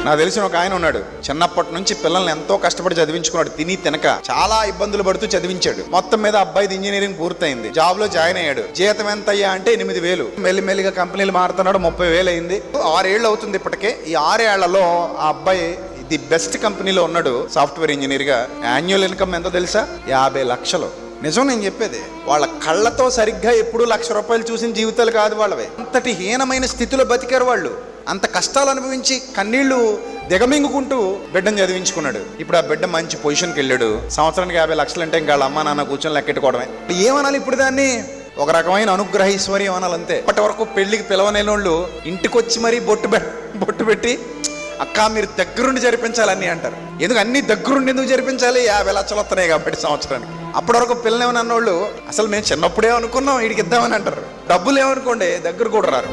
నాకు తెలిసిన ఒక ఆయన ఉన్నాడు, చిన్నప్పటి నుంచి పిల్లల్ని ఎంతో కష్టపడి చదివించుకున్నాడు. తిని తినక చాలా ఇబ్బందులు పడుతూ చదివించాడు. మొత్తం మీద అబ్బాయిది ఇంజనీరింగ్ పూర్తయింది, జాబ్ లో జాయిన్ అయ్యాడు. జీతం ఎంత అయ్యా అంటే 8,000. మెల్లిమెల్లిగా కంపెనీలు మారుతున్నాడు, 30,000 అయింది. 6 ఏళ్ళు అవుతుంది ఇప్పటికే. ఈ 6 ఏళ్లలో ఆ అబ్బాయి ది బెస్ట్ కంపెనీలో ఉన్నాడు సాఫ్ట్వేర్ ఇంజనీర్ గా. యాన్యువల్ ఇన్కమ్ ఎంతో తెలుసా? 50 లక్షలు. నిజం నేను చెప్పేది. వాళ్ళ కళ్ళతో సరిగ్గా ఎప్పుడు ₹1,00,000 చూసిన జీవితాలు కాదు వాళ్ళవి. అంతటి హీనమైన స్థితిలో బతికారు వాళ్ళు. అంత కష్టాలు అనుభవించి కన్నీళ్లు దిగమింగుకుంటూ బిడ్డను చదివించుకున్నాడు. ఇప్పుడు ఆ బిడ్డ మంచి పొజిషన్కి వెళ్ళాడు. సంవత్సరానికి 50 లక్షలు అంటే ఇంకా వాళ్ళ అమ్మ నాన్న కూర్చొని లెక్కెట్టుకోవడమే. ఏమనాలి ఇప్పుడు దాన్ని? ఒక రకమైన అనుగ్రహైశ్వర్యం అనాలి అంతే. అప్పటి వరకు పెళ్లికి పిలవనేనోళ్ళు ఇంటికి వచ్చి మరీ బొట్టు పెట్టి అక్క మీరు దగ్గరుండి జరిపించాలని అంటారు. ఎందుకు అన్ని దగ్గరుండి ఎందుకు జరిపించాలి? 50 లక్షలు వస్తున్నాయి కాబట్టి సంవత్సరానికి. అప్పటి వరకు పిల్లలేమని అన్నోళ్ళు అసలు మేము చిన్నప్పుడే అనుకున్నాం వీడికి ఇద్దామని అంటారు. డబ్బులు ఏమనుకోండి దగ్గర కూడా రారు.